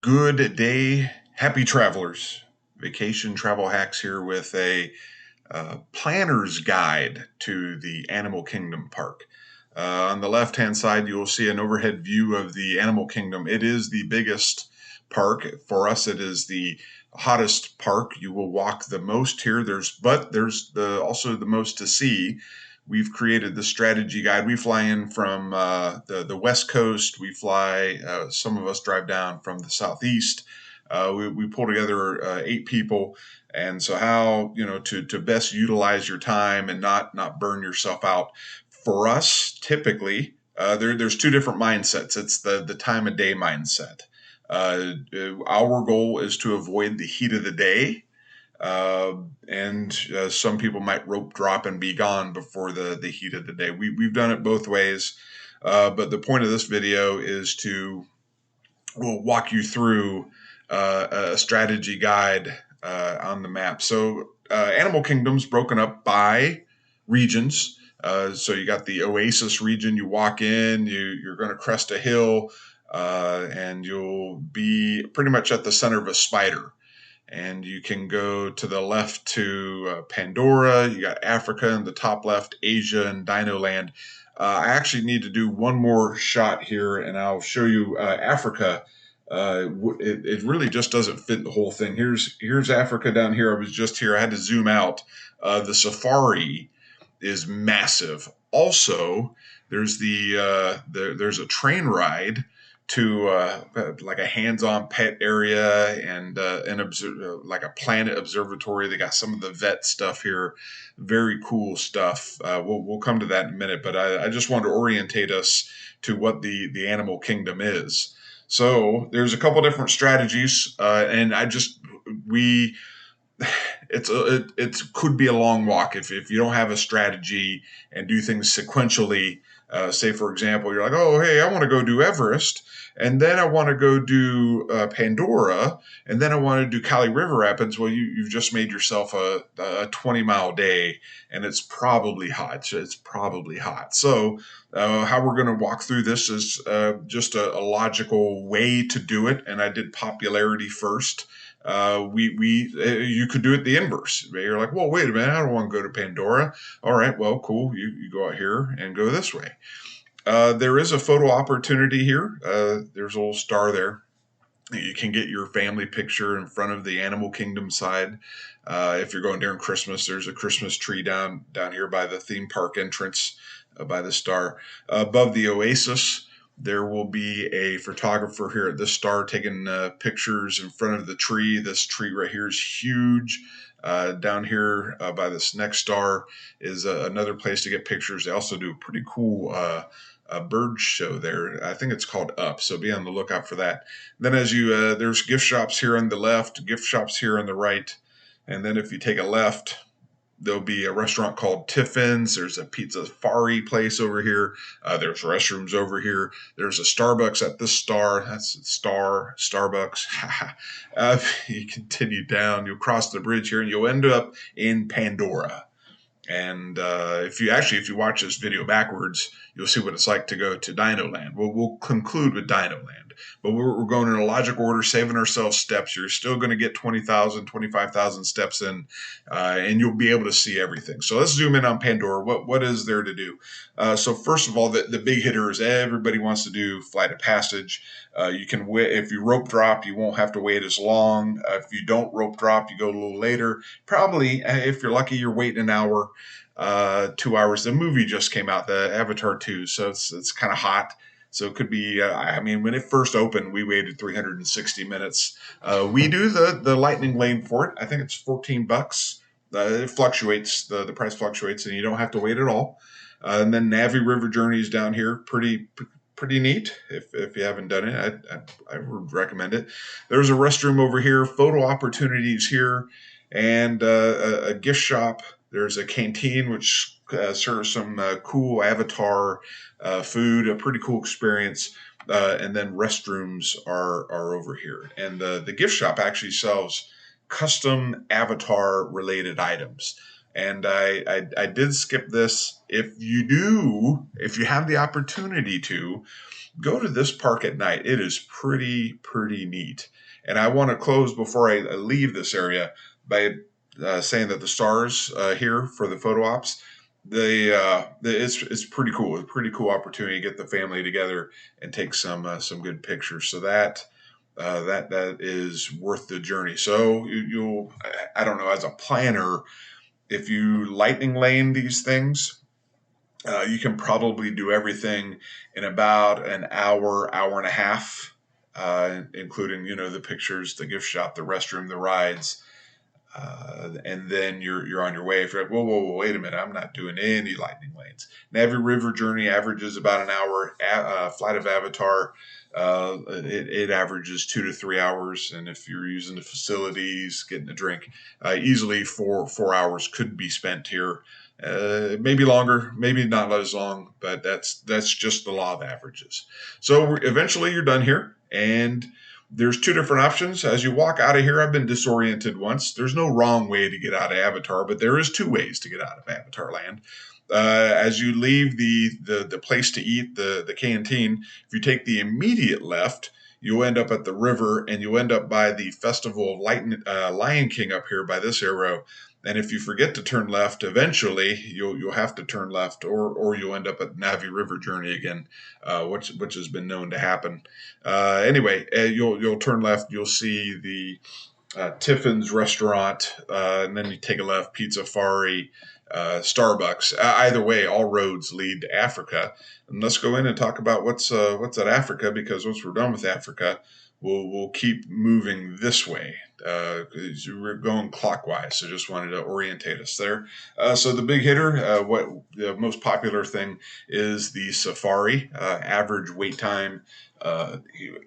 Good day, happy travelers. Vacation travel hacks here with a planner's guide to the Animal Kingdom Park. On the left hand side, you will see an overhead view of the Animal Kingdom. It is the biggest park. For us, it is the hottest park. You will walk the most here. There's also the most to see. We've created the strategy guide. We fly in from the West Coast. We fly, some of us drive down from the Southeast. We pull together 8 people. And so how, to best utilize your time and not burn yourself out. For us, typically, there's 2 different mindsets. It's the time of day mindset. Our goal is to avoid the heat of the day. And some people might rope drop and be gone before the heat of the day. We've done it both ways. But the point of this video is we'll walk you through a strategy guide on the map. So Animal Kingdom's broken up by regions. So you got the Oasis region. You walk in, you're going to crest a hill, and you'll be pretty much at the center of a spider. And you can go to the left to Pandora. You got Africa in the top left, Asia and Dino Land. I actually need to do one more shot here, and I'll show you Africa. It really just doesn't fit the whole thing. Here's Africa down here. I was just here. I had to zoom out. The safari is massive. Also, there's there's a train ride to like a hands-on pet area and like a planet observatory. They got some of the vet stuff here. Very cool stuff. We'll come to that in a minute, but I just wanted to orientate us to what the Animal Kingdom is. So there's a couple different strategies, and it could be a long walk if you don't have a strategy and do things sequentially. Say, for example, you're like, oh, hey, I want to go do Everest, and then I want to go do Pandora, and then I want to do Kali River Rapids. Well, you've just made yourself a 20-mile day, and it's probably hot. So how we're going to walk through this is just a logical way to do it, and I did popularity first. You could do it the inverse. You're like, well, wait a minute, I don't want to go to Pandora. All right, well, cool. You go out here and go this way. There is a photo opportunity here. There's a little star there. You can get your family picture in front of the Animal Kingdom side. If you're going during Christmas, there's a Christmas tree down here by the theme park entrance by the star. Above the Oasis, there will be a photographer here at this star taking pictures in front of the tree. This tree right here is huge. Down here by this next star is another place to get pictures. They also do a pretty cool bird show there. I think it's called Up, so be on the lookout for that. Then as there's gift shops here on the left, gift shops here on the right. And then if you take a left, there'll be a restaurant called Tiffin's. There's a pizza safari place over here. There's restrooms over here. There's a Starbucks at this star. That's Starbucks. You continue down, you'll cross the bridge here, and you'll end up in Pandora. And if you watch this video backwards, you'll see what it's like to go to Dino Land. We'll conclude with Dino Land, but we're going in a logical order, saving ourselves steps. You're still going to get 20,000, 25,000 steps in, and you'll be able to see everything. So let's zoom in on Pandora. What is there to do? So first of all, the big hitter is everybody wants to do Flight of Passage. You can wait. If you rope drop, you won't have to wait as long. If you don't rope drop, you go a little later. Probably, if you're lucky, you're waiting an hour. 2 hours. The movie just came out, the Avatar 2, so it's kind of hot. So it could be, when it first opened, we waited 360 minutes. We do the lightning lane for it. I think it's $14. It fluctuates, the price fluctuates, and you don't have to wait at all. And then Navi River Journeys down here, pretty neat. If you haven't done it, I would recommend it. There's a restroom over here, photo opportunities here, and a gift shop. There's a canteen which serves some cool Avatar food, a pretty cool experience. And then restrooms are over here. And the gift shop actually sells custom Avatar related items. And I did skip this. If you have the opportunity to, go to this park at night. It is pretty neat. And I want to close before I leave this area by saying that the stars here for the photo ops, it's pretty cool. It's a pretty cool opportunity to get the family together and take some good pictures. So that is worth the journey. So you'll, I don't know, as a planner, if you lightning lane these things, you can probably do everything in about an hour and a half, including the pictures, the gift shop, the restroom, the rides, and then you're on your way. If you're like, whoa, wait a minute, I'm not doing any lightning lanes. Navi River journey averages about an hour. Flight of Avatar, it averages 2 to 3 hours, and if you're using the facilities, getting a drink, easily 4 hours could be spent here. Maybe longer, maybe not as long, but that's just the law of averages. So eventually you're done here, and there's two different options. As you walk out of here, I've been disoriented once. There's no wrong way to get out of Avatar, but there is two ways to get out of Avatar Land. As you leave the place to eat, the canteen, if you take the immediate left, you'll end up at the river, and you'll end up by the Festival of Lion King up here by this arrow. And if you forget to turn left, eventually you'll have to turn left, or you'll end up at Navi River Journey again, which has been known to happen. Anyway, you'll turn left. You'll see the Tiffin's restaurant, and then you take a left. Pizzafari, Starbucks. Either way, all roads lead to Africa. And let's go in and talk about what's at Africa, because once we're done with Africa, we'll keep moving this way. We're going clockwise, so just wanted to orientate us there. So the big hitter, what the most popular thing is the safari. Average wait time,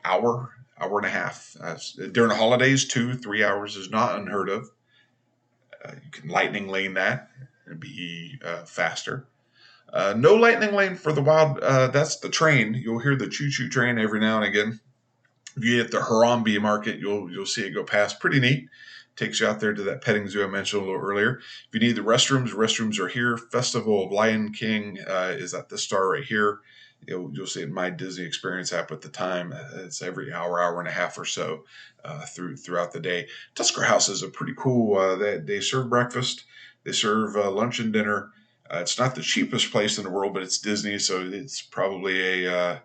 hour and a half. During the holidays, 2-3 hours is not unheard of. You can lightning lane that and be faster. No lightning lane for the wild. That's the train. You'll hear the choo-choo train every now and again. If you hit the Harambe market, you'll see it go past. Pretty neat. Takes you out there to that petting zoo I mentioned a little earlier. If you need the restrooms are here. Festival of Lion King is at the star right here. You'll see it in my Disney Experience app at the time. It's every hour and a half or so throughout the day. Tusker House is a pretty cool. They serve breakfast. They serve lunch and dinner. It's not the cheapest place in the world, but it's Disney, so it's probably a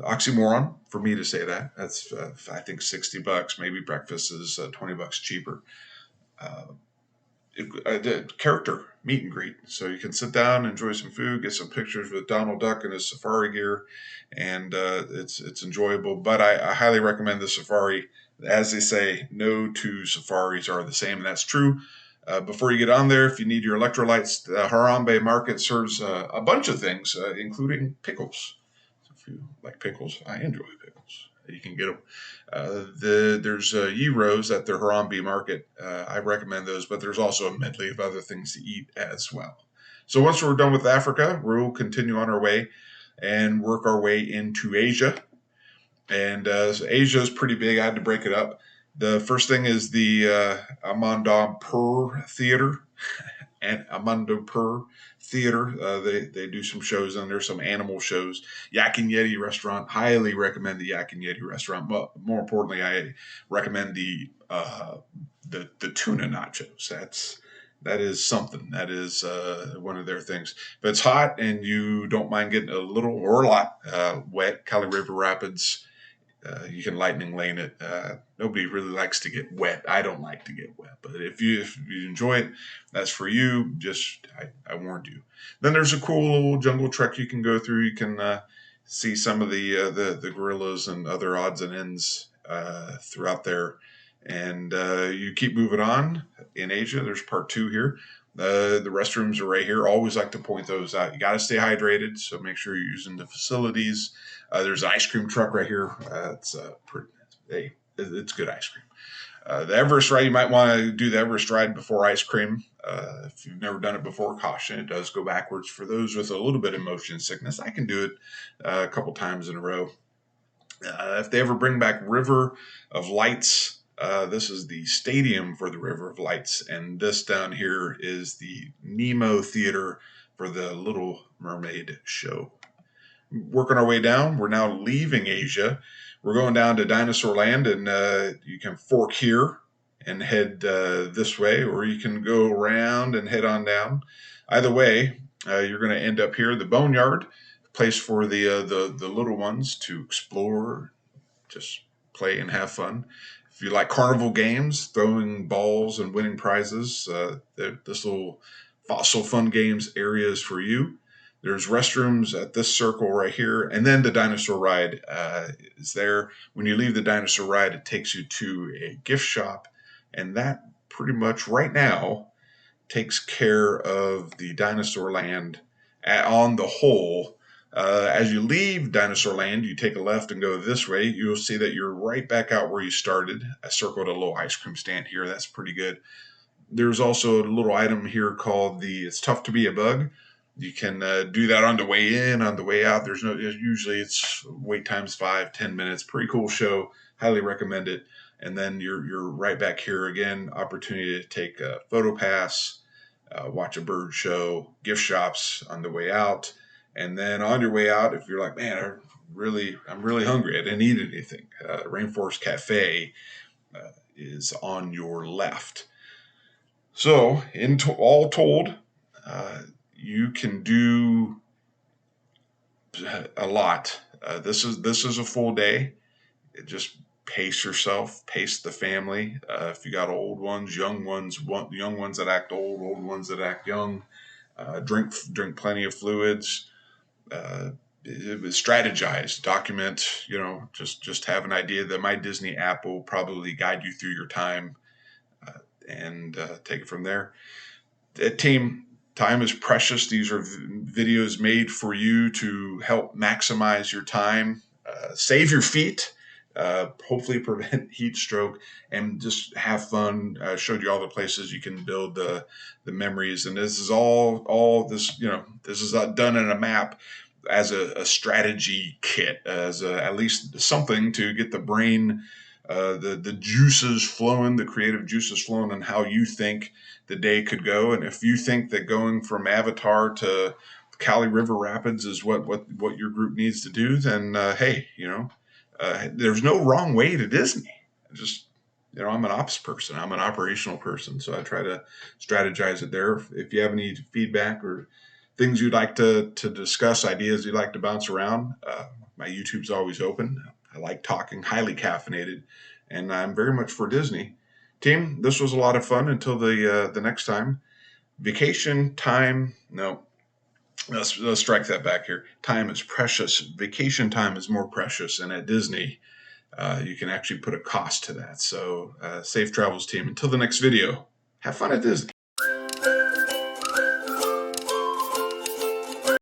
oxymoron for me to say that. That's I think $60. Maybe breakfast is $20 cheaper. The character meet and greet, so you can sit down, enjoy some food, get some pictures with Donald Duck in his safari gear, and it's enjoyable. But I highly recommend the safari. As they say, no two safaris are the same, and that's true. Before you get on there, if you need your electrolytes, the Harambe Market serves a bunch of things, including pickles. If you like pickles, I enjoy pickles. You can get them. There's gyros at the Harambe Market. I recommend those, but there's also a medley of other things to eat as well. So once we're done with Africa, we'll continue on our way and work our way into Asia. And so Asia is pretty big. I had to break it up. The first thing is the Amandapur Theater. And Amandapur Theater. They do some shows on there, some animal shows. Yak and Yeti restaurant. Highly recommend the Yak and Yeti restaurant. But more importantly, I recommend the tuna nachos. That is something. That is one of their things. If it's hot and you don't mind getting a little or a lot wet, Kali River Rapids, you can lightning lane it. Nobody really likes to get wet. I don't like to get wet, but if you enjoy it, that's for you. Just I warned you. Then there's a cool little jungle trek you can go through. You can see some of the gorillas and other odds and ends throughout there, and you keep moving on. In Asia, there's part 2 here. The restrooms are right here. Always like to point those out. You got to stay hydrated, so make sure you're using the facilities. There's an ice cream truck right here. It's good ice cream. The Everest ride, you might want to do the Everest ride before ice cream. If you've never done it before, caution, it does go backwards. For those with a little bit of motion sickness, I can do it a couple times in a row. If they ever bring back River of Lights, This is the stadium for the River of Lights, and this down here is the Nemo Theater for the Little Mermaid show. Working our way down, we're now leaving Asia. We're going down to Dinosaur Land, and you can fork here and head this way, or you can go around and head on down. Either way, you're going to end up here, the Boneyard, place for the little ones to explore, just play and have fun. If you like carnival games, throwing balls and winning prizes, this little Fossil Fun Games area is for you. There's restrooms at this circle right here, and then the dinosaur ride is there. When you leave the dinosaur ride, it takes you to a gift shop, and that pretty much right now takes care of the dinosaur land on the whole. As you leave Dinosaur Land, you take a left and go this way. You'll see that you're right back out where you started. I circled a little ice cream stand here. That's pretty good. There's also a little item here called the It's Tough to Be a Bug. You can do that on the way in, on the way out. Usually it's wait times 5-10 minutes. Pretty cool show. Highly recommend it. And then you're right back here again. Opportunity to take a photo pass, watch a bird show, gift shops on the way out. And then on your way out, if you're like, man, I'm really hungry, I didn't eat anything, Rainforest Cafe is on your left. So, all told, you can do a lot. This is a full day. Just pace yourself, pace the family. If you got old ones, young ones that act old ones that act young, drink plenty of fluids. Strategize, document, just have an idea. That My Disney app will probably guide you through your time, and take it from there. Team, time is precious. These are videos made for you to help maximize your time, save your feet, hopefully prevent heat stroke, and just have fun. Showed you all the places you can build the memories, and this is all this. This is done in a map as a strategy kit, as at least something to get the brain, the juices flowing, the creative juices flowing, and how you think the day could go. And if you think that going from Avatar to Kali River Rapids is what your group needs to do, then hey, there's no wrong way to Disney. I'm an ops person. I'm an operational person, so I try to strategize it there. If you have any feedback or things you'd like to discuss, ideas you'd like to bounce around, my YouTube's always open. I like talking, highly caffeinated, and I'm very much for Disney. Team, this was a lot of fun until the next time. Vacation time, no. Let's strike that back here. Time is precious. Vacation time is more precious, and at Disney, you can actually put a cost to that. So safe travels, team. Until the next video, have fun at Disney.